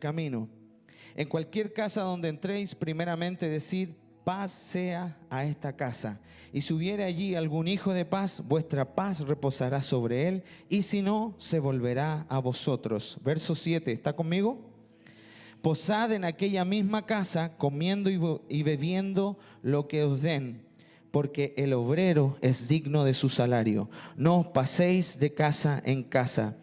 camino. En cualquier casa donde entréis, primeramente decid: paz sea a esta casa. Y si hubiere allí algún hijo de paz, vuestra paz reposará sobre él, y si no, se volverá a vosotros. Verso 7, ¿está conmigo? Posad en aquella misma casa, comiendo y bebiendo lo que os den, porque el obrero es digno de su salario. No os paséis de casa en casa.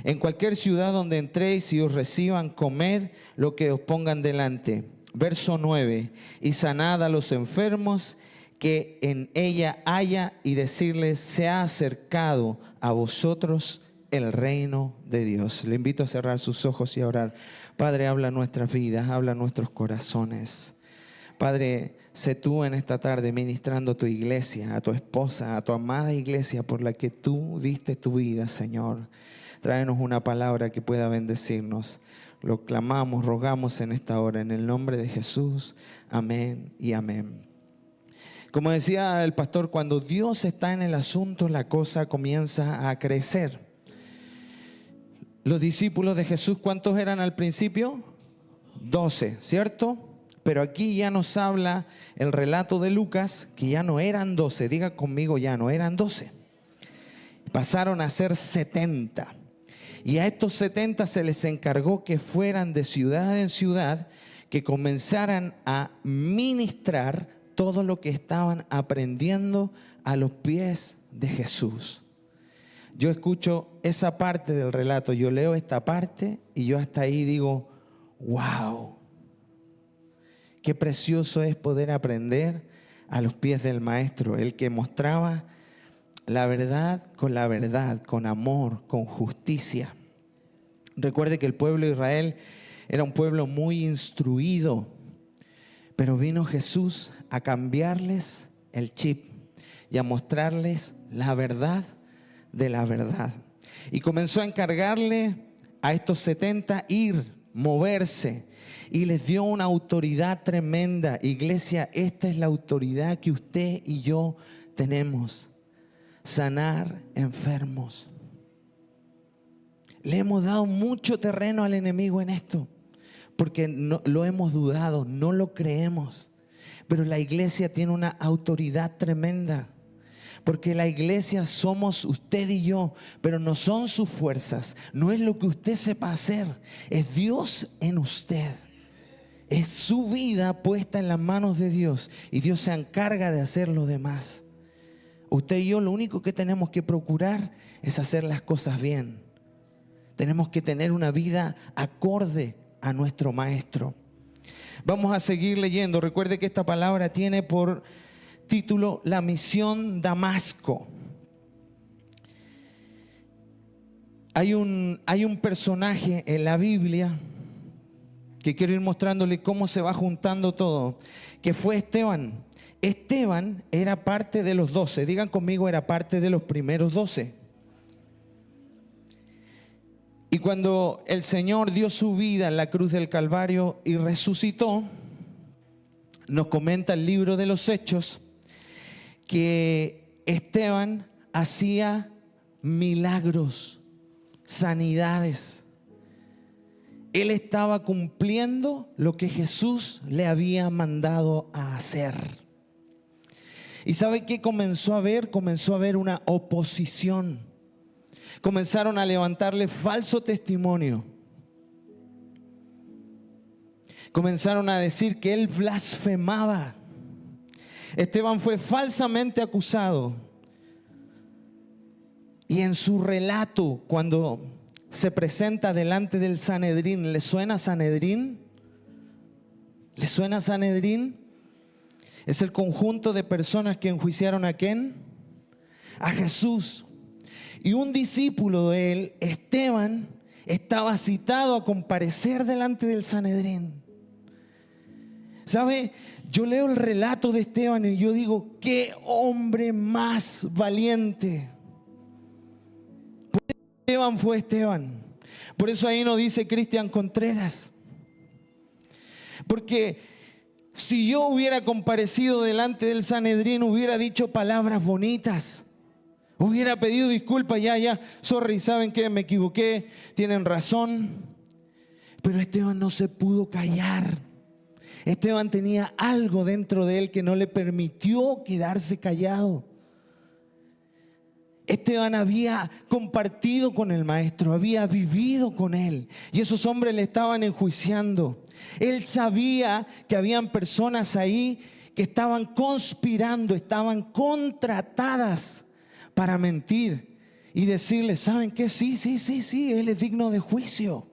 En cualquier ciudad donde entréis y os reciban, comed lo que os pongan delante. Verso 9, y sanad a los enfermos que en ella haya, y decirles: se ha acercado a vosotros el reino de Dios. Le invito a cerrar sus ojos y a orar. Padre, habla nuestras vidas, habla nuestros corazones. Padre, sé tú en esta tarde ministrando a tu iglesia, a tu esposa, a tu amada iglesia por la que tú diste tu vida, Señor. Tráenos una palabra que pueda bendecirnos. Lo clamamos, rogamos en esta hora, en el nombre de Jesús. Amén y amén. Como decía el pastor, cuando Dios está en el asunto, la cosa comienza a crecer. Los discípulos de Jesús, ¿cuántos eran al principio? 12, ¿cierto? Pero aquí ya nos habla el relato de Lucas que ya no eran 12. Diga conmigo, ya no eran 12. Pasaron a ser 70. Y a estos 70 se les encargó que fueran de ciudad en ciudad, que comenzaran a ministrar todo lo que estaban aprendiendo a los pies de Jesús. Yo escucho esa parte del relato, yo leo esta parte y yo hasta ahí digo: wow, qué precioso es poder aprender a los pies del Maestro, el que mostraba la verdad, con amor, con justicia. Recuerde que el pueblo de Israel era un pueblo muy instruido, pero vino Jesús a cambiarles el chip y a mostrarles la verdad de la verdad. Y comenzó a encargarle a estos 70 ir, moverse, y les dio una autoridad tremenda. Iglesia, esta es la autoridad que usted y yo tenemos: sanar enfermos. Le hemos dado mucho terreno al enemigo en esto, porque no, lo hemos dudado, no lo creemos. Pero la iglesia tiene una autoridad tremenda, porque la iglesia somos usted y yo, pero no son sus fuerzas, no es lo que usted sepa hacer, es Dios en usted. Es su vida puesta en las manos de Dios, y Dios se encarga de hacer lo demás. Usted y yo lo único que tenemos que procurar es hacer las cosas bien. Tenemos que tener una vida acorde a nuestro Maestro. Vamos a seguir leyendo. Recuerde que esta palabra tiene por título La misión Damasco. Hay un personaje en la Biblia que quiero ir mostrándole cómo se va juntando todo, que fue Esteban. Esteban era parte de los 12. Digan conmigo, era parte de los primeros 12. Y cuando el Señor dio su vida en la cruz del Calvario y resucitó, nos comenta el libro de los Hechos que Esteban hacía milagros, sanidades. Él estaba cumpliendo lo que Jesús le había mandado a hacer. ¿Y sabe qué comenzó a ver? Comenzó a haber una oposición. Comenzaron a levantarle falso testimonio. Comenzaron a decir que él blasfemaba. Esteban fue falsamente acusado. Y en su relato, cuando se presenta delante del Sanedrín, ¿le suena Sanedrín? ¿Le suena Sanedrín? Es el conjunto de personas que enjuiciaron ¿a quién? A Jesús. Y un discípulo de él, Esteban, estaba citado a comparecer delante del Sanedrín. ¿Sabe? Yo leo el relato de Esteban y yo digo: qué hombre más valiente. Por eso Esteban fue Esteban. Por eso ahí nos dice Cristian Contreras. Porque si yo hubiera comparecido delante del Sanedrín, hubiera dicho palabras bonitas, hubiera pedido disculpas, sorry, ¿saben qué? Me equivoqué, tienen razón. Pero Esteban no se pudo callar. Esteban tenía algo dentro de él que no le permitió quedarse callado. Esteban había compartido con el maestro, había vivido con él, y esos hombres le estaban enjuiciando. Él sabía que habían personas ahí que estaban conspirando, estaban contratadas para mentir y decirle: ¿saben qué? Sí, él es digno de juicio.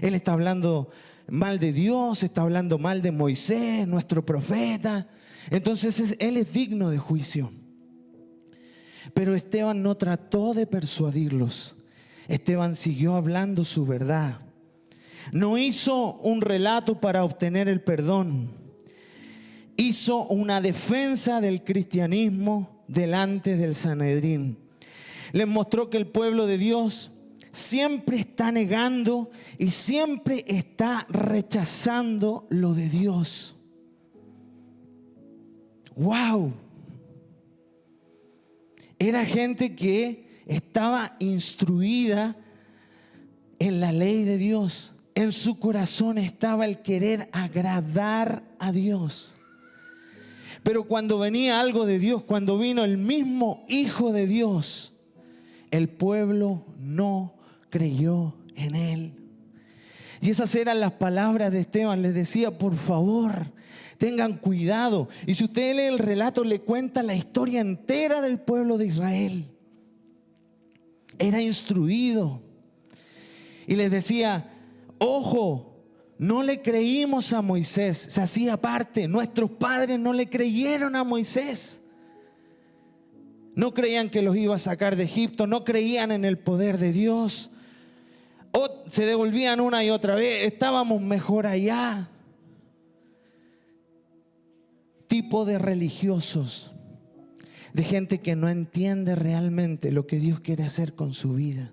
Él está hablando mal de Dios, está hablando mal de Moisés, nuestro profeta. Entonces él es digno de juicio. Pero Esteban no trató de persuadirlos. Esteban siguió hablando su verdad. No hizo un relato para obtener el perdón. Hizo una defensa del cristianismo delante del Sanedrín. Les mostró que el pueblo de Dios siempre está negando y siempre está rechazando lo de Dios. ¡Wow! Era gente que estaba instruida en la ley de Dios. En su corazón estaba el querer agradar a Dios. Pero cuando venía algo de Dios, cuando vino el mismo Hijo de Dios, el pueblo no creyó en él. Y esas eran las palabras de Esteban. Les decía: por favor, tengan cuidado. Y si usted lee el relato, le cuenta la historia entera del pueblo de Israel. Era instruido. Y les decía: ojo, no le creímos a Moisés. Se hacía parte. Nuestros padres no le creyeron a Moisés. No creían que los iba a sacar de Egipto. No creían en el poder de Dios. O se devolvían una y otra vez: estábamos mejor allá. Tipo de religiosos, de gente que no entiende realmente lo que Dios quiere hacer con su vida.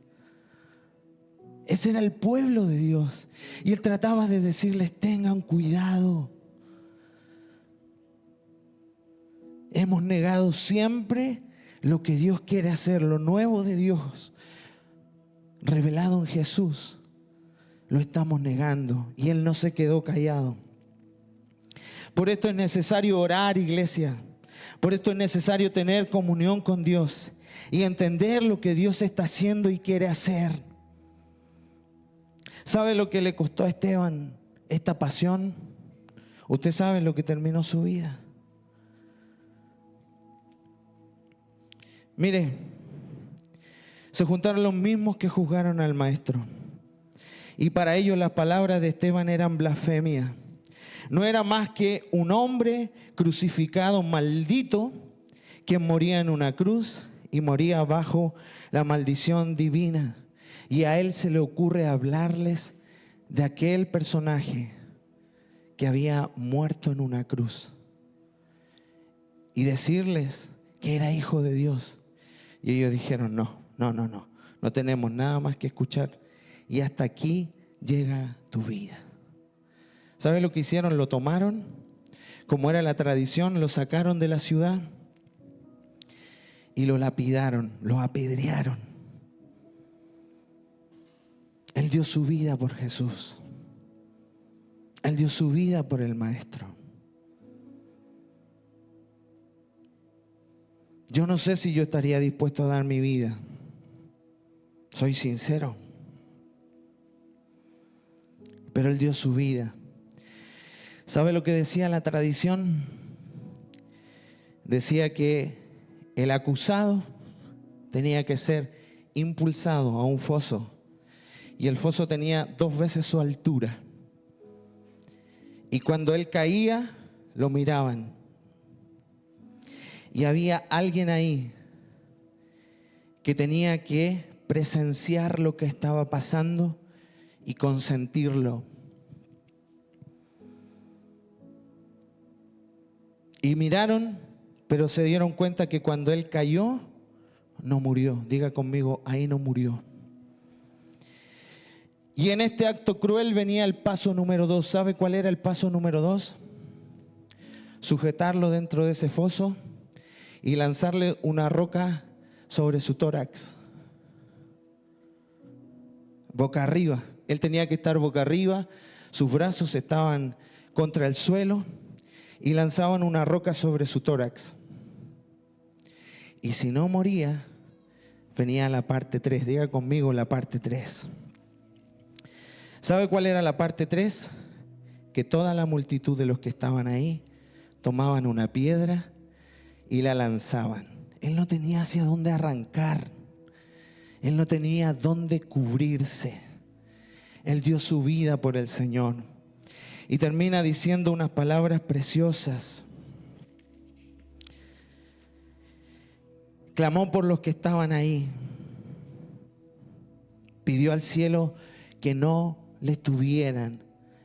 Ese era el pueblo de Dios. Y él trataba de decirles: tengan cuidado. Hemos negado siempre lo que Dios quiere hacer, lo nuevo de Dios revelado en Jesús. Lo estamos negando. Y él no se quedó callado. Por esto es necesario orar, iglesia. Por esto es necesario tener comunión con Dios y entender lo que Dios está haciendo y quiere hacer. ¿Sabe lo que le costó a Esteban esta pasión? Usted sabe lo que terminó su vida. Mire, se juntaron los mismos que juzgaron al maestro. Y para ellos las palabras de Esteban eran blasfemia. No era más que un hombre crucificado, maldito, que moría en una cruz y moría bajo la maldición divina. Y a él se le ocurre hablarles de aquel personaje que había muerto en una cruz y decirles que era hijo de Dios. Y ellos dijeron: no tenemos nada más que escuchar, y hasta aquí llega tu vida. ¿Sabe lo que hicieron? Lo tomaron, como era la tradición, lo sacaron de la ciudad y lo lapidaron, lo apedrearon. Él dio su vida por Jesús. Él dio su vida por el Maestro. Yo no sé si yo estaría dispuesto a dar mi vida. Soy sincero. Pero Él dio su vida. ¿Sabe lo que decía la tradición? Decía que el acusado tenía que ser impulsado a un foso. Y el foso tenía 2 veces su altura. Y cuando él caía, lo miraban. Y había alguien ahí que tenía que presenciar lo que estaba pasando y consentirlo. Y miraron, pero se dieron cuenta que cuando él cayó, no murió. Diga conmigo: ahí no murió. Y en este acto cruel venía el paso número 2. ¿Sabe cuál era el paso número 2? Sujetarlo dentro de ese foso y lanzarle una roca sobre su tórax, boca arriba, Él tenía que estar boca arriba, sus brazos estaban contra el suelo y lanzaban una roca sobre su tórax. Y si no moría, venía la parte 3. Diga conmigo la parte 3. ¿Sabe cuál era la parte 3? Que toda la multitud de los que estaban ahí tomaban una piedra y la lanzaban. Él no tenía hacia dónde arrancar. Él no tenía dónde cubrirse. Él dio su vida por el Señor. Y termina diciendo unas palabras preciosas. Clamó por los que estaban ahí. Pidió al cielo que no le tuvieran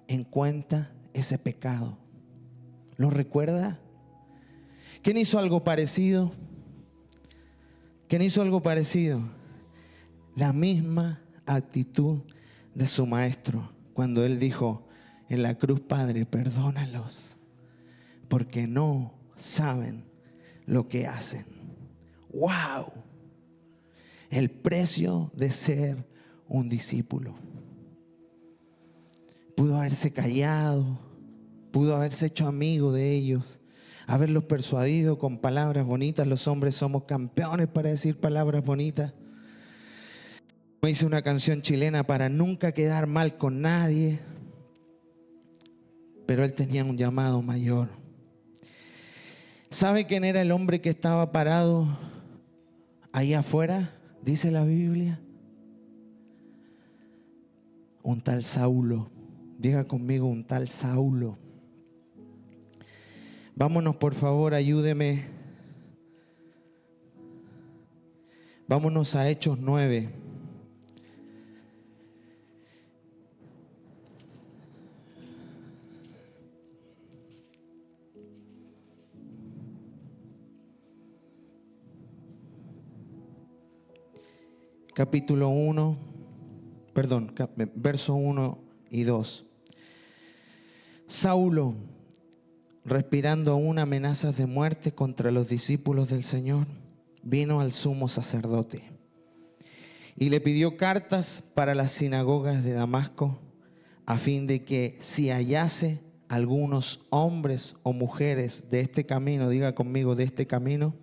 en cuenta ese pecado. ¿Lo recuerda? ¿Quién hizo algo parecido? ¿Quién hizo algo parecido? La misma actitud de su maestro cuando él dijo en la cruz: Padre, perdónalos, porque no saben lo que hacen. ¡Wow! El precio de ser un discípulo. Pudo haberse callado, pudo haberse hecho amigo de ellos, haberlos persuadido con palabras bonitas. Los hombres somos campeones para decir palabras bonitas. Me hice una canción chilena: para nunca quedar mal con nadie. Pero él tenía un llamado mayor. ¿Sabe quién era el hombre que estaba parado ahí afuera? Dice la Biblia. Un tal Saulo. Diga conmigo: un tal Saulo. Vámonos, por favor, ayúdeme. Vámonos a Hechos 9. Capítulo 1, verso 1 y 2. Saulo, respirando aún amenazas de muerte contra los discípulos del Señor, vino al sumo sacerdote y le pidió cartas para las sinagogas de Damasco, a fin de que si hallase algunos hombres o mujeres de este camino, diga conmigo, de este camino,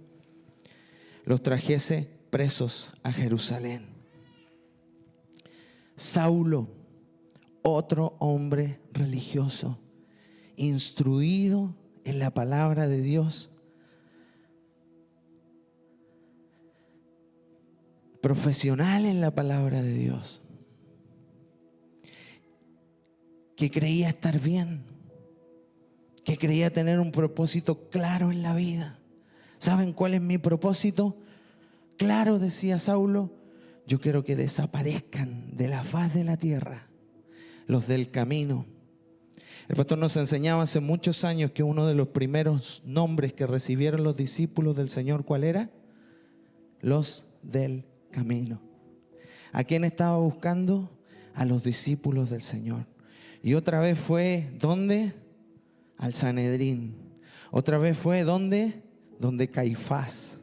los trajese presos a Jerusalén. Saulo, otro hombre religioso, instruido en la palabra de Dios, profesional en la palabra de Dios, que creía estar bien, que creía tener un propósito claro en la vida. ¿Saben cuál es mi propósito? Claro, decía Saulo, yo quiero que desaparezcan de la faz de la tierra los del camino. El pastor nos enseñaba hace muchos años que uno de los primeros nombres que recibieron los discípulos del Señor, ¿cuál era? Los del camino. ¿A quién estaba buscando? A los discípulos del Señor. Y otra vez fue, ¿dónde? Al Sanedrín. Otra vez fue, ¿dónde? Donde Caifás.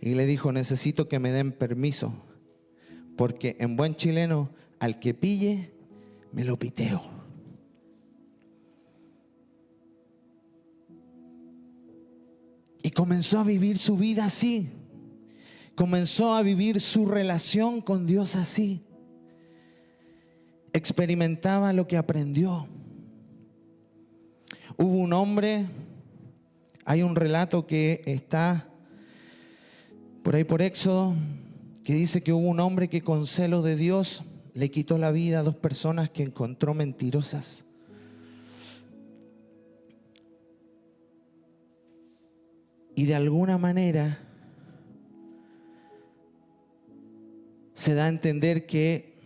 Y le dijo: necesito que me den permiso, porque en buen chileno, al que pille, me lo piteo. Y comenzó a vivir su vida así. Comenzó a vivir su relación con Dios así. Experimentaba lo que aprendió. Hubo un hombre, hay un relato que está por ahí por Éxodo, que dice que hubo un hombre que con celo de Dios le quitó la vida a dos personas que encontró mentirosas. Y de alguna manera se da a entender que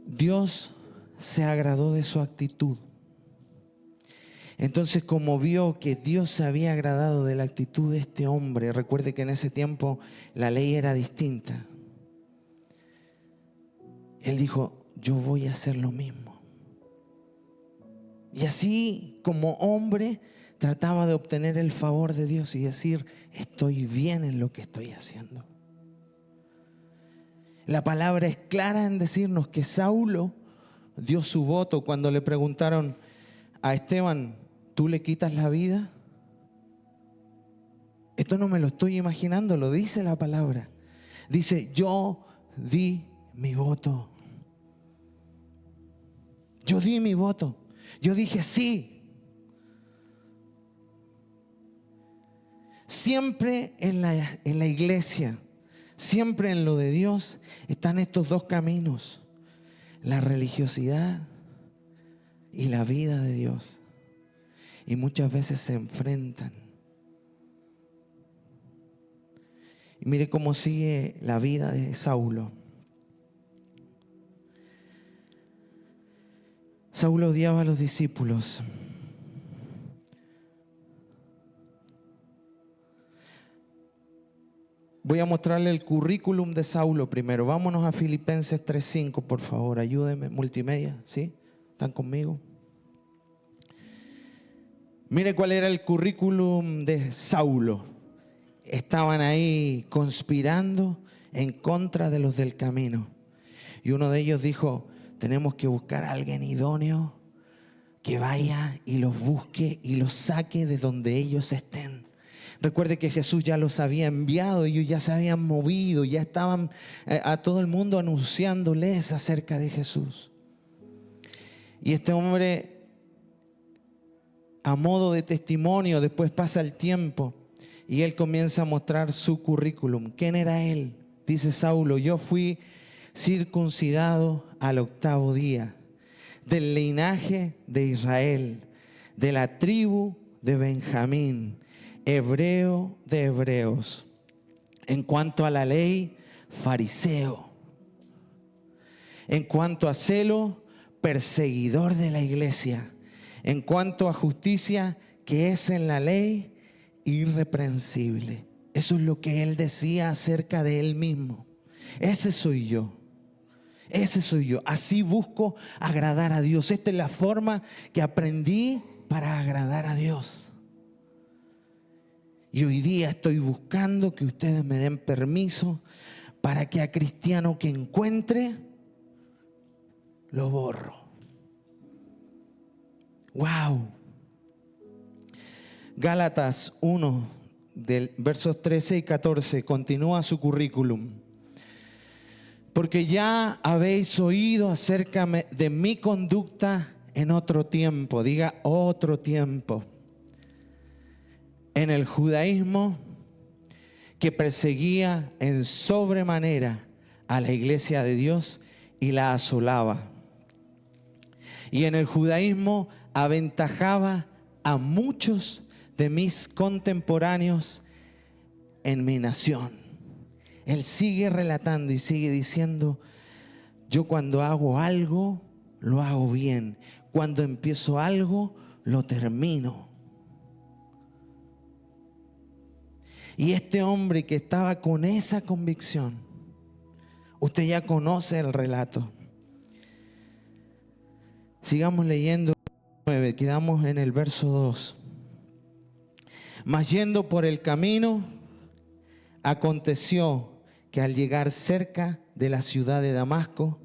Dios se agradó de su actitud. Entonces, como vio que Dios se había agradado de la actitud de este hombre, recuerde que en ese tiempo la ley era distinta. Él dijo: yo voy a hacer lo mismo. Y así, como hombre, trataba de obtener el favor de Dios y decir: estoy bien en lo que estoy haciendo. La palabra es clara en decirnos que Saulo dio su voto cuando le preguntaron a Esteban, ¿tú le quitas la vida? Esto no me lo estoy imaginando, lo dice la palabra. Dice, yo di mi voto. Yo di mi voto. Yo dije sí. Siempre en la iglesia, siempre en lo de Dios, están estos dos caminos: la religiosidad y la vida de Dios. Y muchas veces se enfrentan. Y mire cómo sigue la vida de Saulo. Saulo odiaba a los discípulos. Voy a mostrarle el currículum de Saulo primero. Vámonos a Filipenses 3:5, por favor. Ayúdenme, multimedia, ¿sí? ¿Están conmigo? Mire cuál era el currículum de Saulo. Estaban ahí conspirando en contra de los del camino. Y uno de ellos dijo, tenemos que buscar a alguien idóneo que vaya y los busque y los saque de donde ellos estén. Recuerde que Jesús ya los había enviado, ellos ya se habían movido, ya estaban a todo el mundo anunciándoles acerca de Jesús. Y este hombre, a modo de testimonio, después pasa el tiempo y él comienza a mostrar su currículum. ¿Quién era él? Dice Saulo, yo fui circuncidado al 8º día, del linaje de Israel, de la tribu de Benjamín, hebreo de hebreos. En cuanto a la ley, fariseo. En cuanto a celo, perseguidor de la iglesia. En cuanto a justicia, que es en la ley, irreprensible. Eso es lo que él decía acerca de él mismo. Ese soy yo. Ese soy yo. Así busco agradar a Dios. Esta es la forma que aprendí para agradar a Dios. Y hoy día estoy buscando que ustedes me den permiso para que a cristiano que encuentre, lo borro. ¡Wow! Gálatas 1, del versos 13 y 14, continúa su currículum. Porque ya habéis oído acerca de mi conducta en otro tiempo, diga otro tiempo, en el judaísmo, que perseguía en sobremanera a la iglesia de Dios y la asolaba. Y en el judaísmo aventajaba a muchos de mis contemporáneos en mi nación. Él sigue relatando y sigue diciendo, yo cuando hago algo, lo hago bien. Cuando empiezo algo, lo termino. Y este hombre que estaba con esa convicción, usted ya conoce el relato. Sigamos leyendo 9, quedamos en el verso 2. Mas yendo por el camino, aconteció que al llegar cerca de la ciudad de Damasco,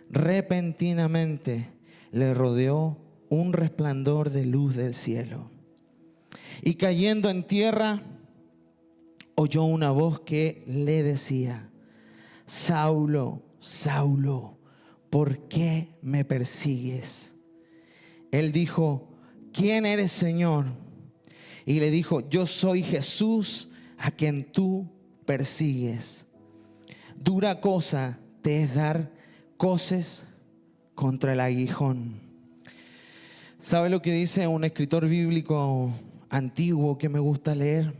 repentinamente le rodeó un resplandor de luz del cielo. Y cayendo en tierra, oyó una voz que le decía, Saulo, Saulo, ¿por qué me persigues? Él dijo, ¿quién eres, Señor? Y le dijo, yo soy Jesús a quien tú persigues. Dura cosa te es dar coces contra el aguijón. ¿Sabe lo que dice un escritor bíblico antiguo que me gusta leer?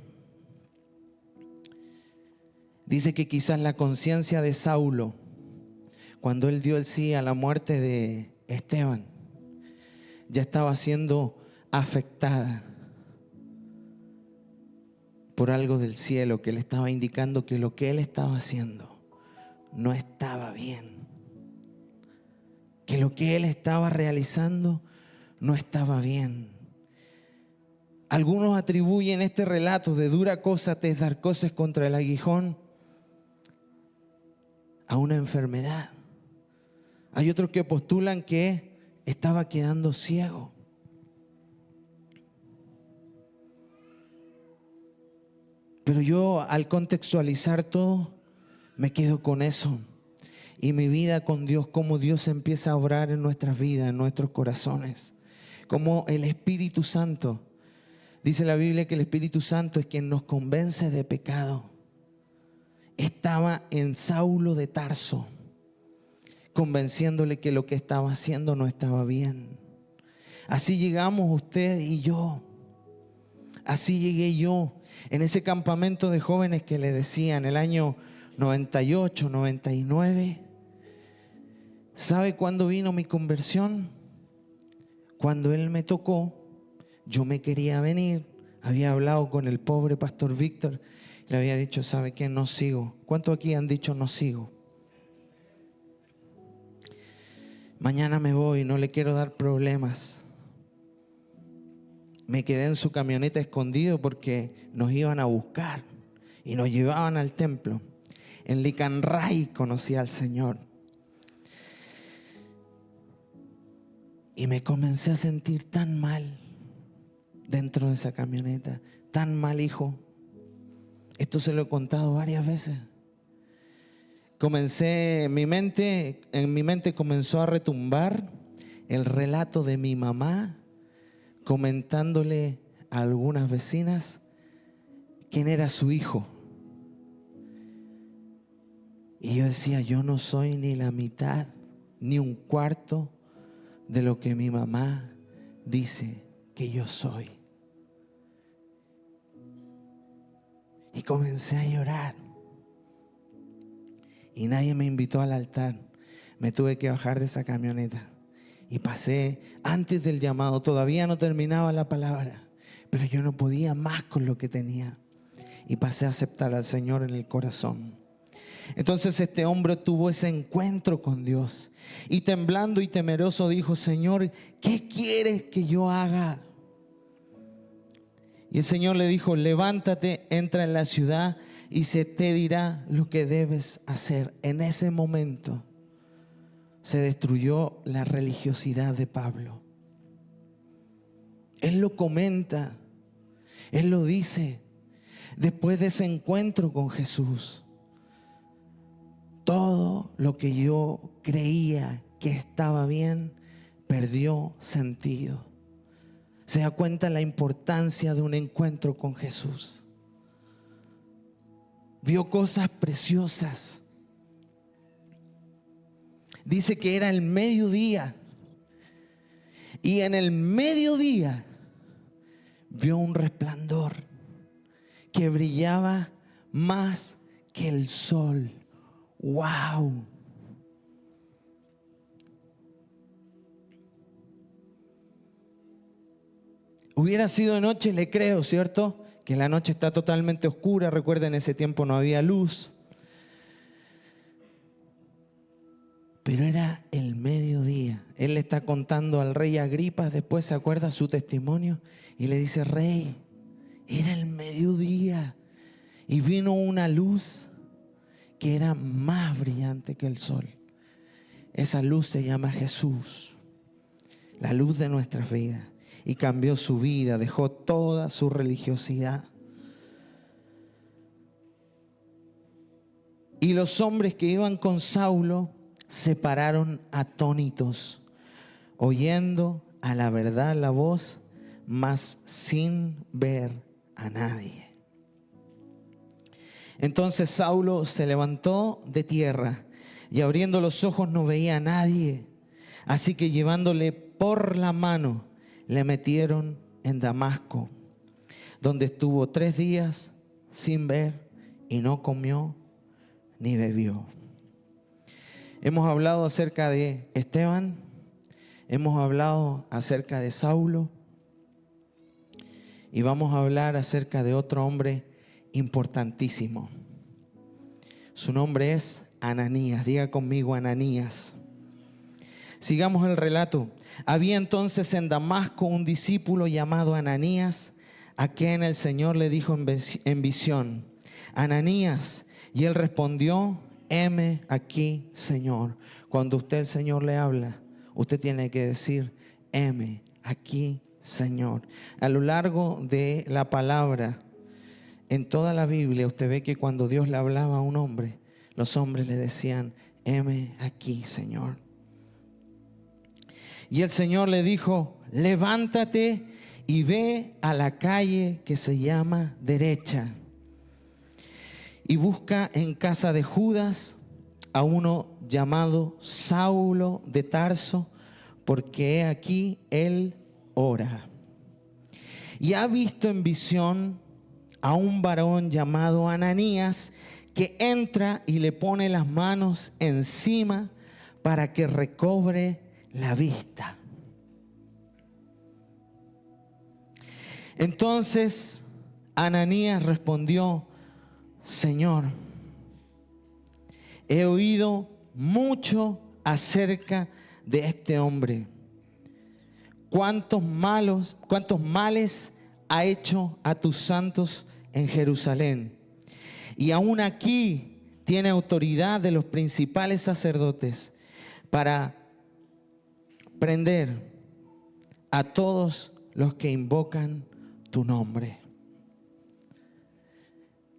Dice que quizás la conciencia de Saulo, cuando él dio el sí a la muerte de Esteban, ya estaba siendo afectada por algo del cielo que le estaba indicando que lo que él estaba haciendo no estaba bien, que lo que él estaba realizando no estaba bien. Algunos atribuyen este relato de dura cosa te es dar coces contra el aguijón a una enfermedad. Hay otros que postulan que estaba quedando ciego. Pero yo, al contextualizar todo, me quedo con eso. Y mi vida con Dios, cómo Dios empieza a obrar en nuestras vidas, en nuestros corazones. Como el Espíritu Santo, dice la Biblia que el Espíritu Santo es quien nos convence de pecado. Estaba en Saulo de Tarso, convenciéndole que lo que estaba haciendo no estaba bien. Así llegamos usted y yo. Así llegué yo en ese campamento de jóvenes que le decía en el año 98, 99. ¿Sabe cuándo vino mi conversión? Cuando Él me tocó, yo me quería venir. Había hablado con el pobre pastor Víctor y le había dicho, ¿sabe qué? No sigo. ¿Cuántos aquí han dicho no sigo? Mañana me voy, no le quiero dar problemas. Me quedé en su camioneta escondido porque nos iban a buscar y nos llevaban al templo. En Licanray conocí al Señor. Y me comencé a sentir tan mal dentro de esa camioneta. Tan mal, hijo. Esto se lo he contado varias veces. En mi mente comenzó a retumbar el relato de mi mamá comentándole a algunas vecinas quién era su hijo. Y yo decía, yo no soy ni la mitad, ni un cuarto de lo que mi mamá dice que yo soy. Y comencé a llorar. Y nadie me invitó al altar. Me tuve que bajar de esa camioneta. Y pasé antes del llamado. Todavía no terminaba la palabra. Pero yo no podía más con lo que tenía. Y pasé a aceptar al Señor en el corazón. Entonces este hombre tuvo ese encuentro con Dios. Y temblando y temeroso dijo, Señor, ¿qué quieres que yo haga? Y el Señor le dijo, levántate, entra en la ciudad y se te dirá lo que debes hacer. En ese momento se destruyó la religiosidad de Pablo. Él lo comenta, él lo dice, después de ese encuentro con Jesús. Todo lo que yo creía que estaba bien perdió sentido. Se da cuenta la importancia de un encuentro con Jesús. Vio cosas preciosas. Dice que era el mediodía. Y en el mediodía vio un resplandor que brillaba más que el sol. ¡Wow! Hubiera sido de noche, le creo, ¿cierto? Que la noche está totalmente oscura. Recuerden, en ese tiempo no había luz. Pero era el mediodía. Él le está contando al rey Agripa, después se acuerda su testimonio y le dice, rey, era el mediodía y vino una luz que era más brillante que el sol. Esa luz se llama Jesús, la luz de nuestras vidas. Y cambió su vida, dejó toda su religiosidad. Y los hombres que iban con Saulo se pararon atónitos, oyendo a la verdad la voz, mas sin ver a nadie. Entonces Saulo se levantó de tierra y abriendo los ojos no veía a nadie. Así que llevándole por la mano, le metieron en Damasco, donde estuvo 3 días sin ver y no comió ni bebió. Hemos hablado acerca de Esteban, hemos hablado acerca de Saulo y vamos a hablar acerca de otro hombre importantísimo. Su nombre es Ananías. Diga conmigo, Ananías. Sigamos el relato. Había entonces en Damasco un discípulo llamado Ananías, a quien el Señor le dijo en visión, Ananías. Y él respondió, heme aquí, Señor. Cuando usted el Señor le habla, usted tiene que decir, heme aquí, Señor. A lo largo de la palabra, en toda la Biblia, usted ve que cuando Dios le hablaba a un hombre, los hombres le decían, heme aquí, Señor. Y el Señor le dijo, levántate y ve a la calle que se llama derecha y busca en casa de Judas a uno llamado Saulo de Tarso, porque he aquí él ora. Y ha visto en visión a un varón llamado Ananías, que entra y le pone las manos encima para que recobre la vista. Entonces Ananías respondió, Señor, he oído mucho acerca de este hombre. Cuántos males ha hecho a tus santos en Jerusalén. Y aún aquí tiene autoridad de los principales sacerdotes para prender a todos los que invocan tu nombre.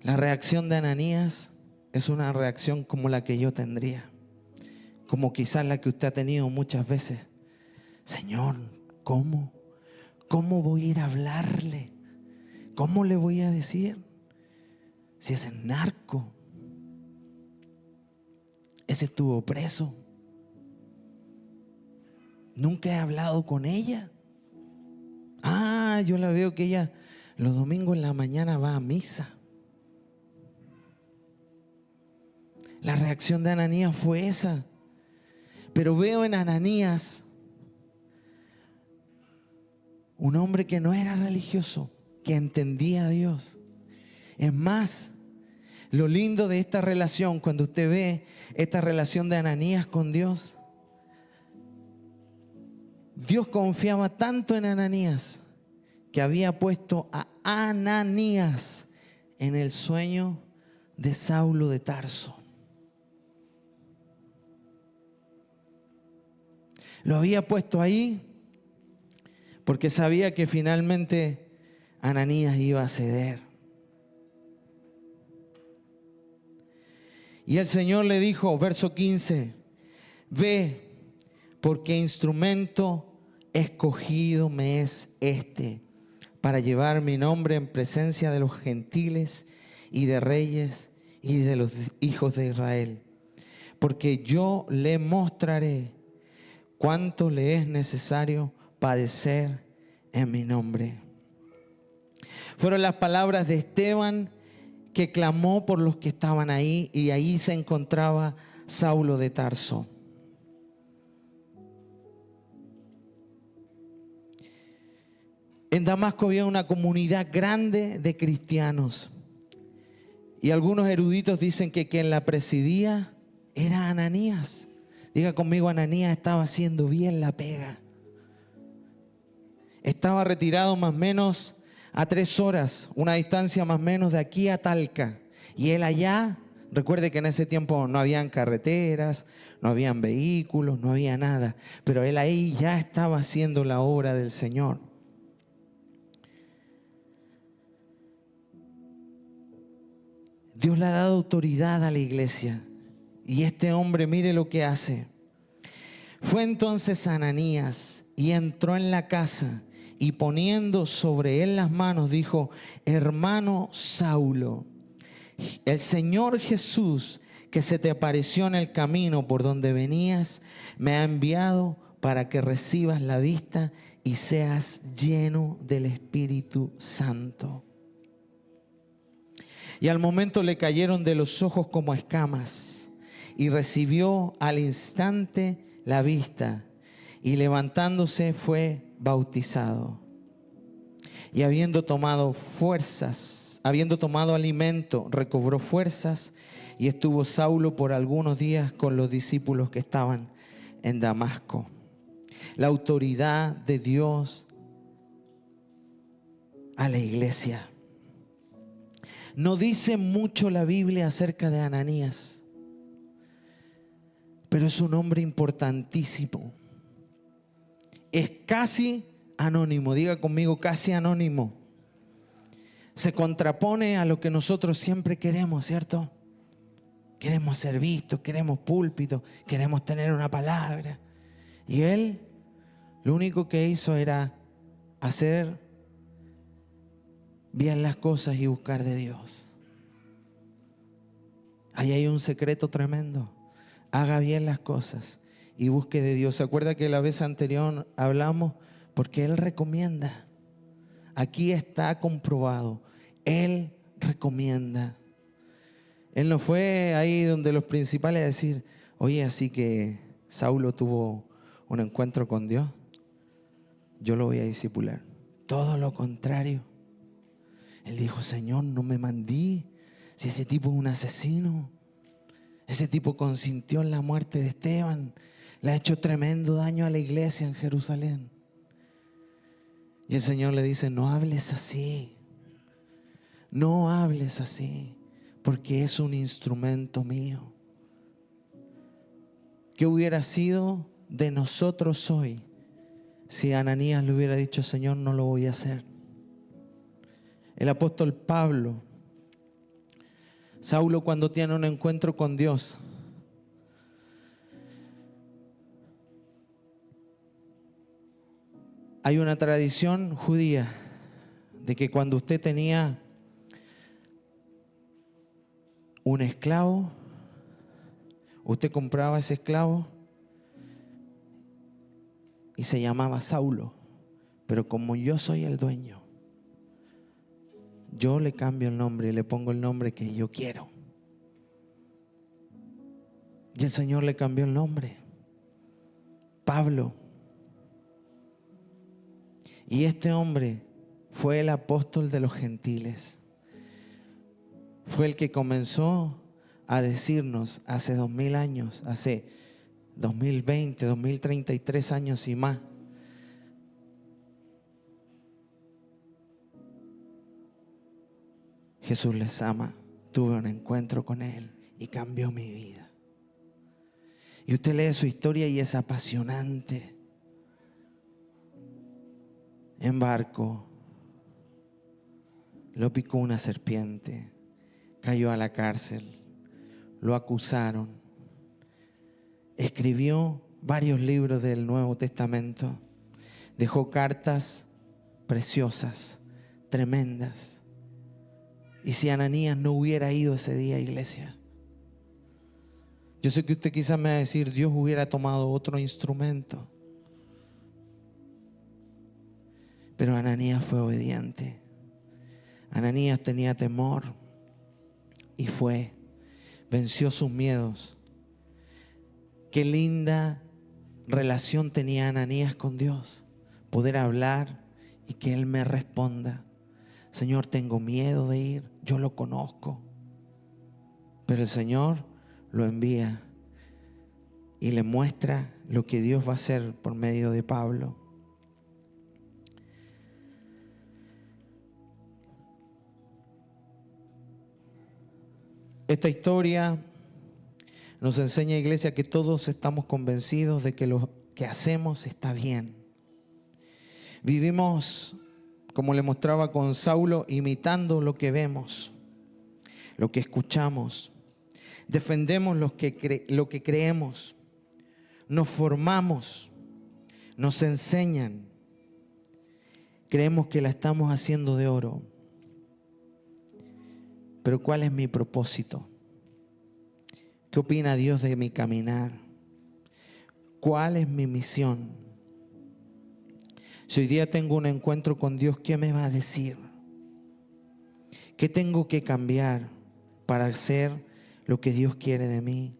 La reacción de Ananías es una reacción como la que yo tendría, como quizás la que usted ha tenido muchas veces. Señor, ¿cómo voy a ir a hablarle? ¿Cómo le voy a decir? Si ese es narco, ese estuvo preso, nunca he hablado con ella. Yo la veo que ella los domingos en la mañana va a misa. La reacción de Ananías fue esa. Pero veo en Ananías un hombre que no era religioso, que entendía a Dios. Es más, lo lindo de esta relación, cuando usted ve esta relación de Ananías con Dios, Dios confiaba tanto en Ananías que había puesto a Ananías en el sueño de Saulo de Tarso. Lo había puesto ahí porque sabía que finalmente Ananías iba a ceder. Y el Señor le dijo, verso 15, ve, porque instrumento escogido me es este, para llevar mi nombre en presencia de los gentiles y de reyes y de los hijos de Israel. Porque yo le mostraré cuánto le es necesario padecer en mi nombre. Fueron las palabras de Esteban, que clamó por los que estaban ahí, y ahí se encontraba Saulo de Tarso. En Damasco había una comunidad grande de cristianos, y algunos eruditos dicen que quien la presidía era Ananías. Diga conmigo, Ananías estaba haciendo bien la pega. Estaba retirado más o menos a 3 horas, una distancia más o menos de aquí a Talca. Y él allá, recuerde que en ese tiempo no habían carreteras, no habían vehículos, no había nada. Pero él ahí ya estaba haciendo la obra del Señor. Dios le ha dado autoridad a la iglesia. Y este hombre, mire lo que hace. Fue entonces Ananías y entró en la casa, y poniendo sobre él las manos, dijo, hermano Saulo, el Señor Jesús, que se te apareció en el camino por donde venías, me ha enviado para que recibas la vista y seas lleno del Espíritu Santo. Y al momento le cayeron de los ojos como escamas, y recibió al instante la vista, y levantándose fue bautizado. Y habiendo tomado alimento, recobró fuerzas, y estuvo Saulo por algunos días con los discípulos que estaban en Damasco. La autoridad de Dios a la iglesia. No dice mucho la Biblia acerca de Ananías. pero es un hombre importantísimo. Es casi anónimo, diga conmigo, casi anónimo. Se contrapone a lo que nosotros siempre queremos, ¿cierto? Queremos ser vistos, queremos púlpito, queremos tener una palabra. Y él lo único que hizo era hacer bien las cosas y buscar de Dios. Ahí hay un secreto tremendo. Haga bien las cosas y busque de Dios. ¿Se acuerda que la vez anterior hablamos? Porque Él recomienda. Aquí está comprobado. Él recomienda. Él no fue ahí donde los principales a decir, oye, así que Saulo tuvo un encuentro con Dios, yo lo voy a discipular. Todo lo contrario. Él dijo, Señor, no me mandí. Si ese tipo es un asesino, ese tipo consintió en la muerte de Esteban, le ha hecho tremendo daño a la iglesia en Jerusalén. Y el Señor le dice, no hables así, no hables así, porque es un instrumento mío. ¿Qué hubiera sido de nosotros hoy si Ananías le hubiera dicho, Señor, no lo voy a hacer? El apóstol Pablo, Saulo, cuando tiene un encuentro con Dios, hay una tradición judía de que cuando usted tenía un esclavo, usted compraba ese esclavo y se llamaba Saulo, pero como yo soy el dueño, yo le cambio el nombre y le pongo el nombre que yo quiero. Y el Señor le cambió el nombre, Pablo. Y este hombre fue el apóstol de los gentiles. Fue el que comenzó a decirnos hace 2000 años, hace 2020, 2033 años y más. Jesús les ama. Tuve un encuentro con Él y cambió mi vida. Y usted lee su historia y es apasionante. En barco, lo picó una serpiente, cayó a la cárcel, lo acusaron, escribió varios libros del Nuevo Testamento, dejó cartas preciosas, tremendas. Y si Ananías no hubiera ido ese día a iglesia, yo sé que usted quizás me va a decir, Dios hubiera tomado otro instrumento. Pero Ananías fue obediente. Ananías tenía temor y fue, venció sus miedos. Qué linda relación tenía Ananías con Dios, poder hablar y que Él me responda. Señor, tengo miedo de ir, yo lo conozco, pero el Señor lo envía y le muestra lo que Dios va a hacer por medio de Pablo. Esta historia nos enseña, iglesia, que todos estamos convencidos de que lo que hacemos está bien. Vivimos, como le mostraba con Saulo, imitando lo que vemos, lo que escuchamos. Defendemos lo que creemos. Nos formamos, nos enseñan. Creemos que la estamos haciendo de oro. Pero ¿cuál es mi propósito? ¿Qué opina Dios de mi caminar? ¿Cuál es mi misión? Si hoy día tengo un encuentro con Dios, ¿qué me va a decir? ¿Qué tengo que cambiar para hacer lo que Dios quiere de mí?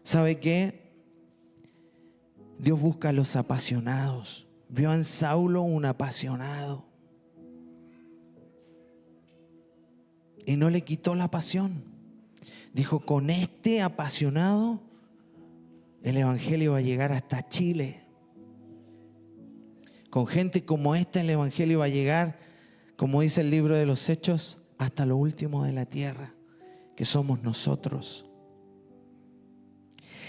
¿Sabe qué? Dios busca a los apasionados. Vio en Saulo un apasionado y no le quitó la pasión. Dijo, con este apasionado el evangelio va a llegar hasta Chile. Con gente como esta el evangelio va a llegar, como dice el libro de los Hechos, hasta lo último de la tierra, que somos nosotros.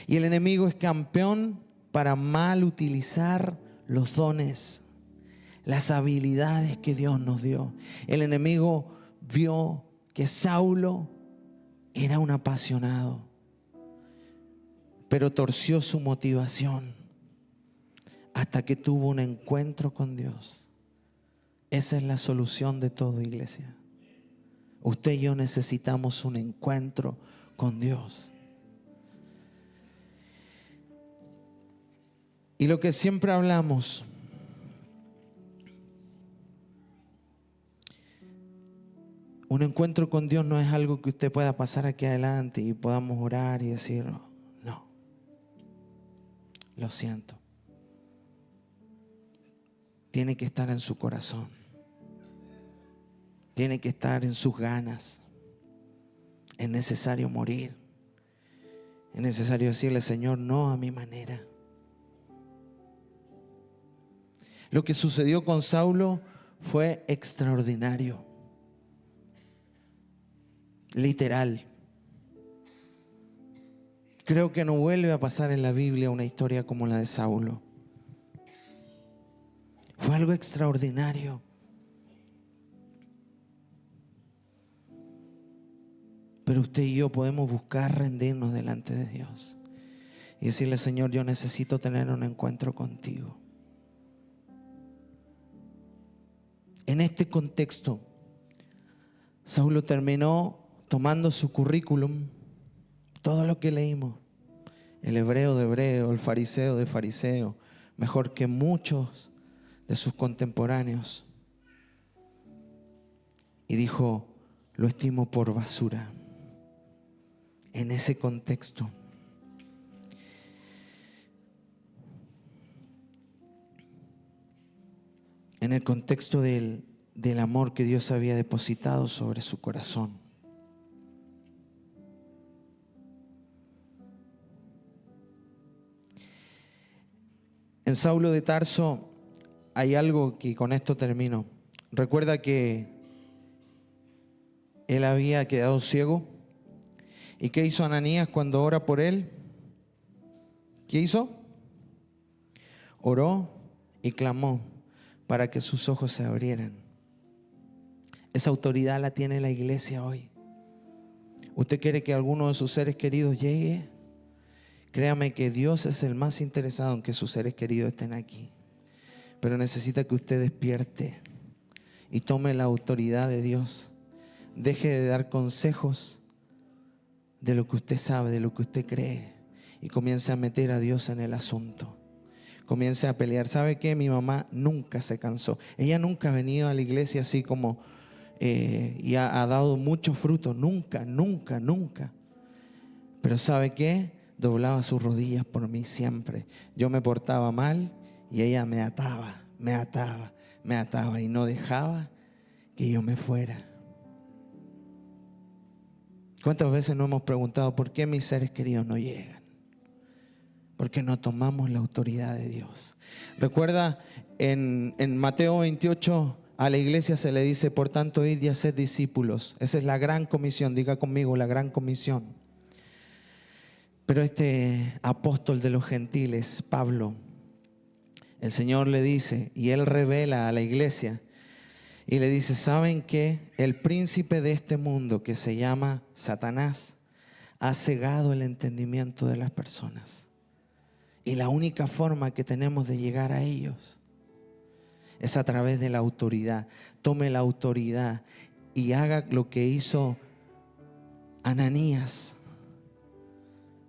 Y el enemigo es campeón para mal utilizar los dones, las habilidades que Dios nos dio. El enemigo vio que Saulo era un apasionado, pero torció su motivación hasta que tuvo un encuentro con Dios. Esa es la solución de todo, iglesia. Usted y yo necesitamos un encuentro con Dios. Y lo que siempre hablamos, un encuentro con Dios no es algo que usted pueda pasar aquí adelante y podamos orar y decir, no, lo siento. Tiene que estar en su corazón. Tiene que estar en sus ganas. Es necesario morir. Es necesario decirle, Señor, no a mi manera. Lo que sucedió con Saulo fue extraordinario. Literal. Creo que no vuelve a pasar en la Biblia una historia como la de Saulo. Fue algo extraordinario. Pero usted y yo podemos buscar rendirnos delante de Dios y decirle, Señor, yo necesito tener un encuentro contigo. En este contexto, Saulo terminó tomando su currículum, todo lo que leímos, el hebreo de hebreo, el fariseo de fariseo, mejor que muchos de sus contemporáneos, y dijo, lo estimo por basura. En ese contexto, en el contexto del amor que Dios había depositado sobre su corazón. En Saulo de Tarso hay algo que con esto termino. Recuerda que él había quedado ciego. ¿Y qué hizo Ananías cuando ora por él? ¿Qué hizo? Oró y clamó para que sus ojos se abrieran. Esa autoridad la tiene la iglesia hoy. ¿Usted quiere que alguno de sus seres queridos llegue? Créame que Dios es el más interesado en que sus seres queridos estén aquí. Pero necesita que usted despierte y tome la autoridad de Dios. Deje de dar consejos de lo que usted sabe, de lo que usted cree, y comience a meter a Dios en el asunto. Comience a pelear. ¿Sabe qué? Mi mamá nunca se cansó. Ella nunca ha venido a la iglesia así como y ha dado mucho fruto. Nunca, nunca, nunca. Pero ¿sabe qué? Doblaba sus rodillas por mí siempre. Yo me portaba mal y ella me ataba, me ataba, me ataba y no dejaba que yo me fuera. ¿Cuántas veces nos hemos preguntado por qué mis seres queridos no llegan? Porque no tomamos la autoridad de Dios. Recuerda en Mateo 28 a la iglesia se le dice, por tanto, id y haced discípulos. Esa es la gran comisión, diga conmigo, la gran comisión. Pero este apóstol de los gentiles, Pablo, el Señor le dice, y él revela a la iglesia, y le dice, ¿saben qué? El príncipe de este mundo que se llama Satanás ha cegado el entendimiento de las personas. Y la única forma que tenemos de llegar a ellos es a través de la autoridad. Tome la autoridad y haga lo que hizo Ananías.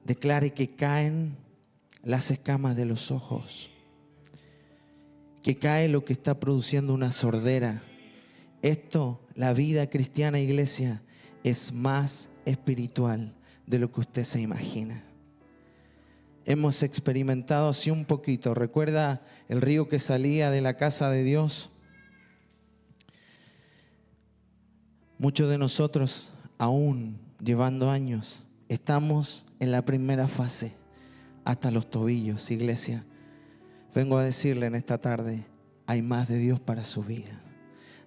Declare que caen las escamas de los ojos, que cae lo que está produciendo una sordera. Esto, la vida cristiana, iglesia, es más espiritual de lo que usted se imagina. Hemos experimentado así un poquito. ¿Recuerda el río que salía de la casa de Dios? Muchos de nosotros, aún llevando años, estamos en la primera fase, hasta los tobillos, iglesia. Vengo a decirle en esta tarde, hay más de Dios para su vida.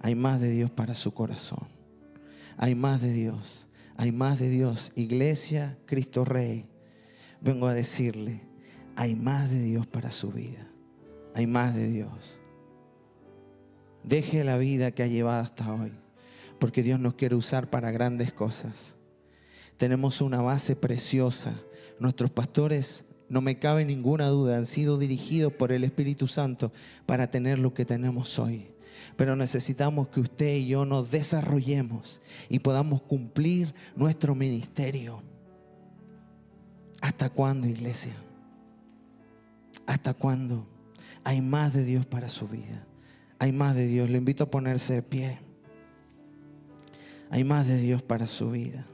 Hay más de Dios para su corazón. Hay más de Dios. Hay más de Dios. Iglesia, Cristo Rey. vengo a decirle, hay más de Dios para su vida. Hay más de Dios. Deje la vida que ha llevado hasta hoy, porque Dios nos quiere usar para grandes cosas. Tenemos una base preciosa. Nuestros pastores, no me cabe ninguna duda, han sido dirigidos por el Espíritu Santo para tener lo que tenemos hoy. Pero necesitamos que usted y yo nos desarrollemos y podamos cumplir nuestro ministerio. ¿Hasta cuándo, iglesia? ¿Hasta cuándo? Hay más de Dios para su vida. Hay más de Dios. Le invito a ponerse de pie. Hay más de Dios para su vida.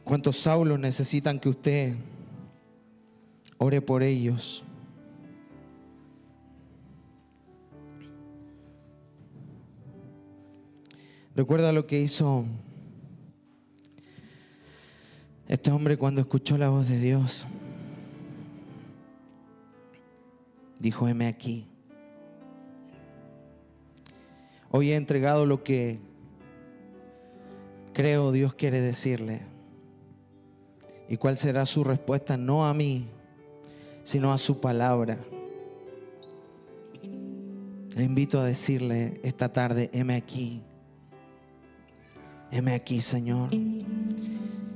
¿Cuántos Saulos necesitan que usted ore por ellos? Recuerda lo que hizo este hombre cuando escuchó la voz de Dios. Dijo, heme aquí. Hoy he entregado lo que creo Dios quiere decirle. ¿Y cuál será su respuesta? No a mí, sino a su palabra. Le invito a decirle esta tarde, heme aquí. Heme aquí, Señor.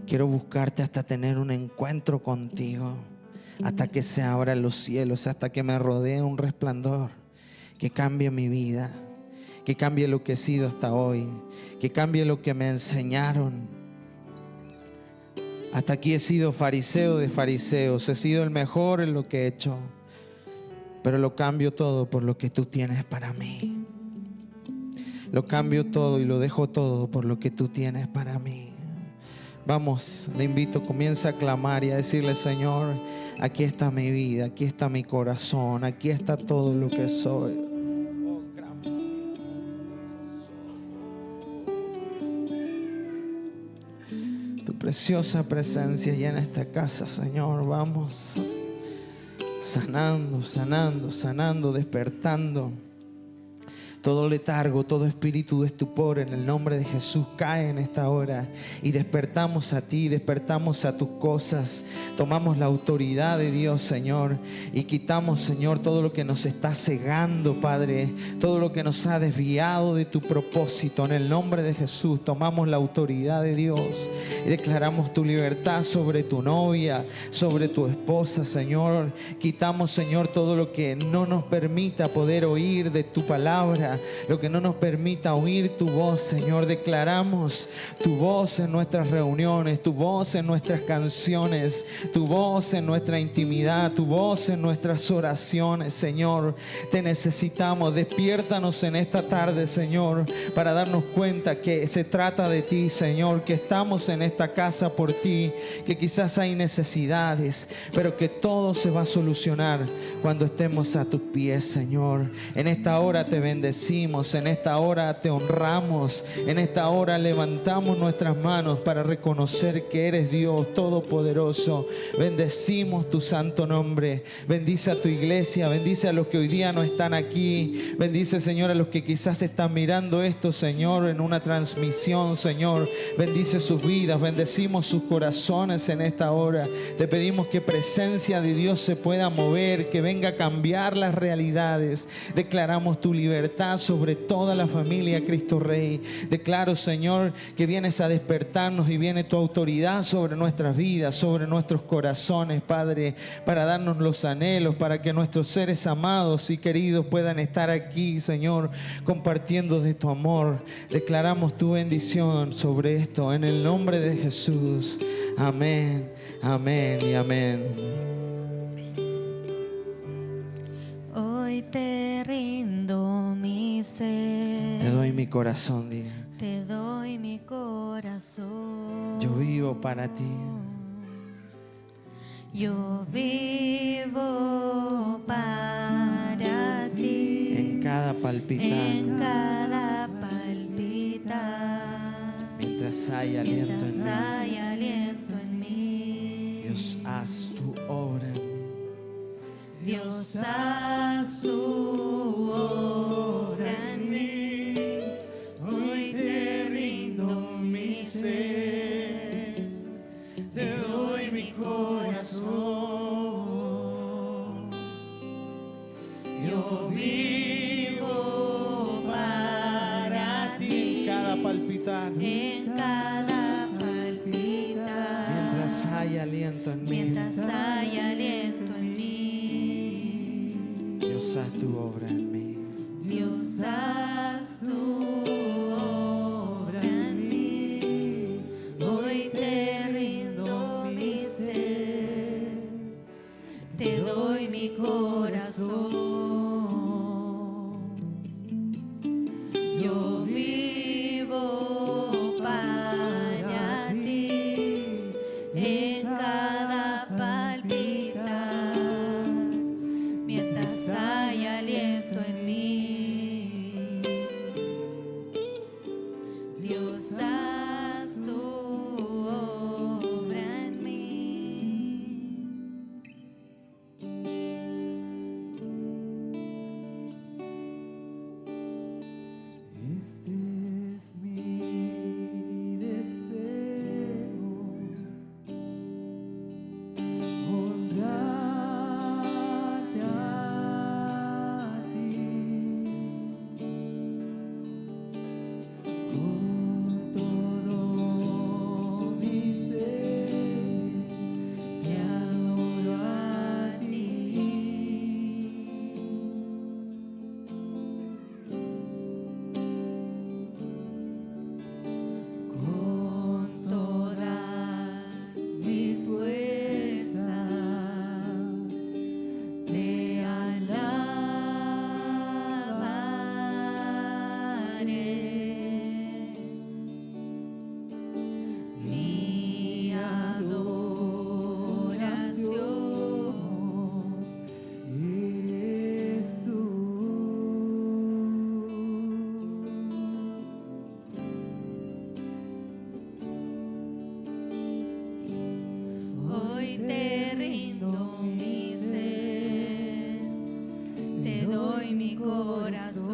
Quiero buscarte hasta tener un encuentro contigo, hasta que se abran los cielos, hasta que me rodee un resplandor que cambie mi vida, que cambie lo que he sido hasta hoy, que cambie lo que me enseñaron. Hasta aquí he sido fariseo de fariseos, he sido el mejor en lo que he hecho, pero lo cambio todo por lo que tú tienes para mí. Lo cambio todo y lo dejo todo por lo que tú tienes para mí. Vamos, le invito, comienza a clamar y a decirle, Señor, aquí está mi vida, aquí está mi corazón, aquí está todo lo que soy. Tu preciosa presencia llena esta casa, Señor. Vamos sanando, sanando, sanando, despertando. Todo letargo, todo espíritu de estupor en el nombre de Jesús cae en esta hora y despertamos a ti, despertamos a tus cosas. Tomamos la autoridad de Dios, Señor, y quitamos, Señor, todo lo que nos está cegando, Padre, todo lo que nos ha desviado de tu propósito. En el nombre de Jesús tomamos la autoridad de Dios y declaramos tu libertad sobre tu novia, sobre tu esposa, Señor. Quitamos, Señor, todo lo que no nos permita poder oír de tu palabra, lo que no nos permita oír tu voz, Señor. Declaramos tu voz en nuestras reuniones, tu voz en nuestras canciones, tu voz en nuestra intimidad, tu voz en nuestras oraciones, Señor. Te necesitamos. Despiértanos en esta tarde, Señor, para darnos cuenta que se trata de ti, Señor, que estamos en esta casa por ti, que quizás hay necesidades, pero que todo se va a solucionar cuando estemos a tus pies, Señor. En esta hora te bendecimos, en esta hora te honramos, en esta hora levantamos nuestras manos para reconocer que eres Dios Todopoderoso. Bendecimos tu santo nombre. Bendice a tu iglesia, bendice a los que hoy día no están aquí, bendice, Señor, a los que quizás están mirando esto, Señor, en una transmisión, Señor. Bendice sus vidas, bendecimos sus corazones en esta hora. Te pedimos que presencia de Dios se pueda mover, que venga a cambiar las realidades. Declaramos tu libertad sobre toda la familia Cristo Rey. Declaro, Señor, que vienes a despertarnos y viene tu autoridad sobre nuestras vidas, sobre nuestros corazones, Padre, para darnos los anhelos, para que nuestros seres amados y queridos puedan estar aquí, Señor, compartiendo de tu amor. Declaramos tu bendición sobre esto en el nombre de Jesús. Amén, amén y amén. Hoy te rindo mi ser. Te doy mi corazón, diga. Te doy mi corazón. Yo vivo para ti. Yo vivo para ti. En cada palpitar. En cada palpitar. Mientras hay aliento en Mientras mí. hay aliento en mí. Dios, haz tu obra. Dios, haz tu obra en mí. Hoy te rindo mi ser. palpitar. en cada palpitar. Mientras hay aliento en mí. Mientras hay aliento en mí. Dios, haz tu obra en mí. Dios, haz tu obra en mí. Hoy te rindo mi ser, te doy mi corazón. Yo vivo para ti en cada palpitar, mientras hay aliento en mí. Dios, haz tu obra en mí. Este es mi deseo, honrarte a ti con todo mi ser, te adoro a ti. Con todas mis fuerzas te alabaré. Mi adoración eres tú. Hoy te rindo mi ser, te doy mi corazón.